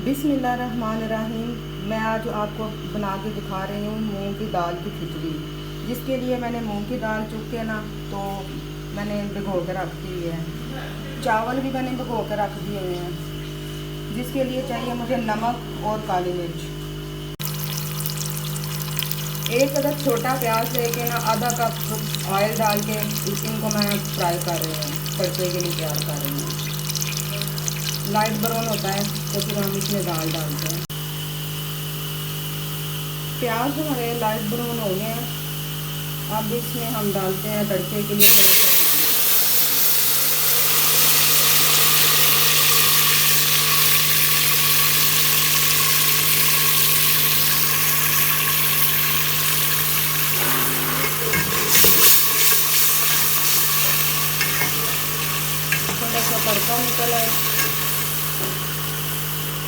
बिस्मिल्लाहिर्रहमानिर्रहीम। मैं आज आपको बना के दिखा रही हूँ मूंग की दाल की खिचड़ी। जिसके लिए मैंने मूंग की दाल चुन के ना तो मैंने भिगो के रख दी है। चावल भी मैंने भिगो के रख दिए हुए हैं। जिसके लिए चाहिए मुझे नमक और काली मिर्च। एक अदर छोटा प्याज लेके ना आधा कप ऑयल डाल के इनको मैं फ्राई कर रही हूँ, तड़के के लिए तैयार कर रही हूँ। लाइट ब्राउन होता है तो फिर हम इसमें दाल डालते हैं। प्याज हमारे लाइट ब्राउन हो गए हैं। अब इसमें हम डालते हैं तड़के के लिए थोड़ा सा तड़का निकल आए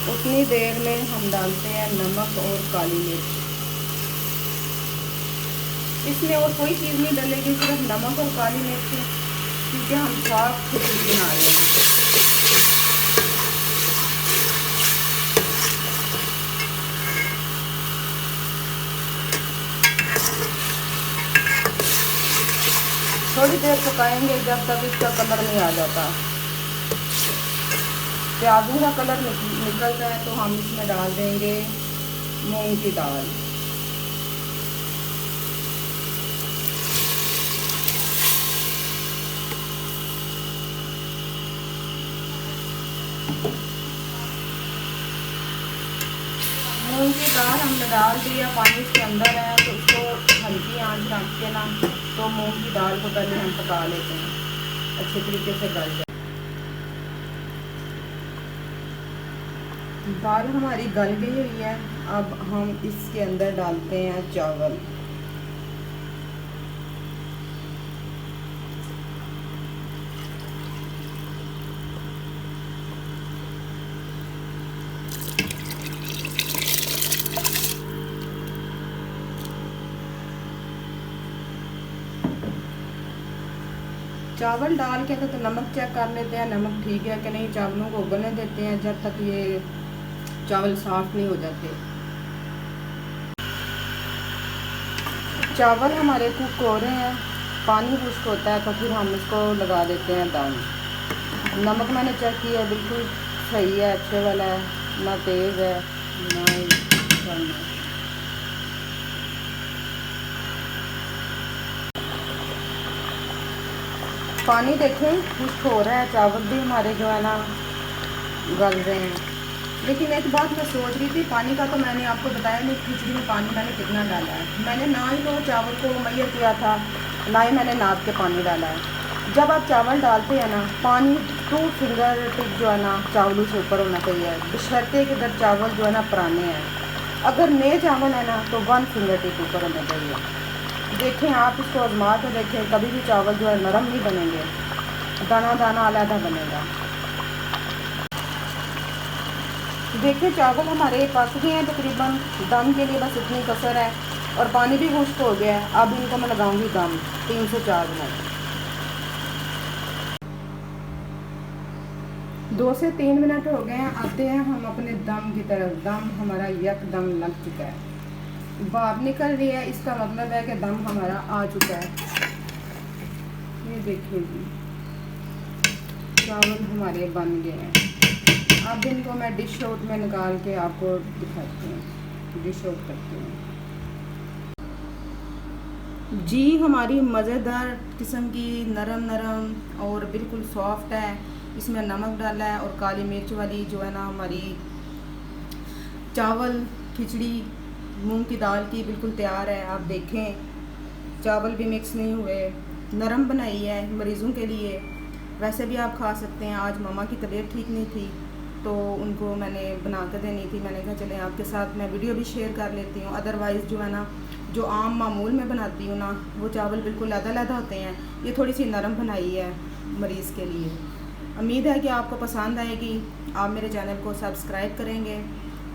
उतनी देर में हम डालते हैं नमक और काली मिर्च। इसमें और कोई चीज़ नहीं डलेगी, सिर्फ नमक और काली मिर्च, क्योंकि हम साफ खिचड़ी बना रहे हैं। थोड़ी देर पकाएंगे जब तक इसका कलर नहीं आ जाता। प्याजों का कलर निकल जाए तो हम इसमें डाल देंगे मूंग की दाल। मूंग की दाल हमने डाल दिया, पानी इसके अंदर है तो उसको हल्की आंच रख के ना तो मूंग की दाल को पहले हम पका लेते हैं, अच्छे तरीके से गल जाए। दाल हमारी गल गई हुई है। अब हम इसके अंदर डालते हैं चावल। चावल डाल के तो नमक चेक कर लेते हैं, नमक ठीक है कि नहीं। चावलों को उबलने देते हैं जब तक ये चावल सॉफ्ट नहीं हो जाते। चावल हमारे कुक हो रहे हैं, पानी खुश्क होता है तो फिर हम इसको लगा देते हैं दम। नमक मैंने चेक किया, बिल्कुल सही है, अच्छे वाला है, ना तेज़ है ना कम है। पानी देखें खुश्क हो रहा है, चावल भी हमारे जो है ना गल रहे हैं। लेकिन एक बात मैं सोच रही थी, पानी का तो मैंने आपको बताया नहीं खिचड़ी में पानी मैंने कितना डाला है। मैंने ना ही तो चावल को मैयर किया था, ना ही मैंने नाप के पानी डाला है। जब आप चावल डालते हैं ना, पानी 2 फिंगर टिप जो है ना चावलों से ऊपर होना चाहिए, बशर्ते कि अगर चावल जो है ना पुराने हैं। अगर नए चावल है ना तो 1 फिंगर टिप ऊपर होना चाहिए। देखें आप इसको आजमा कर देखें, कभी भी चावल जो है नरम नहीं बनेंगे, दाना दाना अलग बनेगा। देखिए चावल हमारे पक गए हैं तकरीबन, दम के लिए बस इतनी कसर है और पानी भी खुश्क हो गया है। अब इनको मैं लगाऊंगी दम 3 से 4 मिनट। 2 से 3 मिनट हो गए हैं। आते हैं हम अपने दम की तरफ। दम हमारा यकदम लग चुका है, भाप निकल रही है, इसका मतलब है कि दम हमारा आ चुका है। ये देखिए जी, चावल हमारे बन गए हैं। अब इनको मैं डिश आउट में निकाल के आपको दिखाती हूँ, डिश आउट करती हूँ। जी हमारी मज़ेदार किस्म की नरम नरम और बिल्कुल सॉफ्ट है। इसमें नमक डाला है और काली मिर्च वाली जो है ना हमारी चावल खिचड़ी मूंग की दाल की बिल्कुल तैयार है। आप देखें चावल भी मिक्स नहीं हुए, नरम बनाई है मरीज़ों के लिए। वैसे भी आप खा सकते हैं। आज मम्मा की तबीयत ठीक नहीं थी तो उनको मैंने बना कर देनी थी। मैंने कहा चले आपके साथ मैं वीडियो भी शेयर कर लेती हूँ। अदरवाइज़ जो है ना जो आम मामूल में बनाती हूँ ना, वो चावल बिल्कुल लदा होते हैं। ये थोड़ी सी नरम बनाई है मरीज़ के लिए। उम्मीद है कि आपको पसंद आएगी। आप मेरे चैनल को सब्सक्राइब करेंगे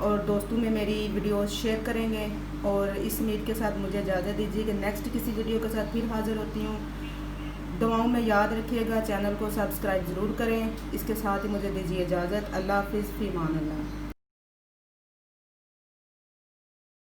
और दोस्तों में मेरी वीडियो शेयर करेंगे। और इस उम्मीद के साथ मुझे इजाज़त दीजिए कि नेक्स्ट किसी वीडियो के साथ फिर हाज़िर होती हूँ। दुआओं में याद रखिएगा, चैनल को सब्सक्राइब ज़रूर करें। इसके साथ ही मुझे दीजिए इजाज़त। अल्लाह हाफ़िज़, फ़ी अमान अल्लाह।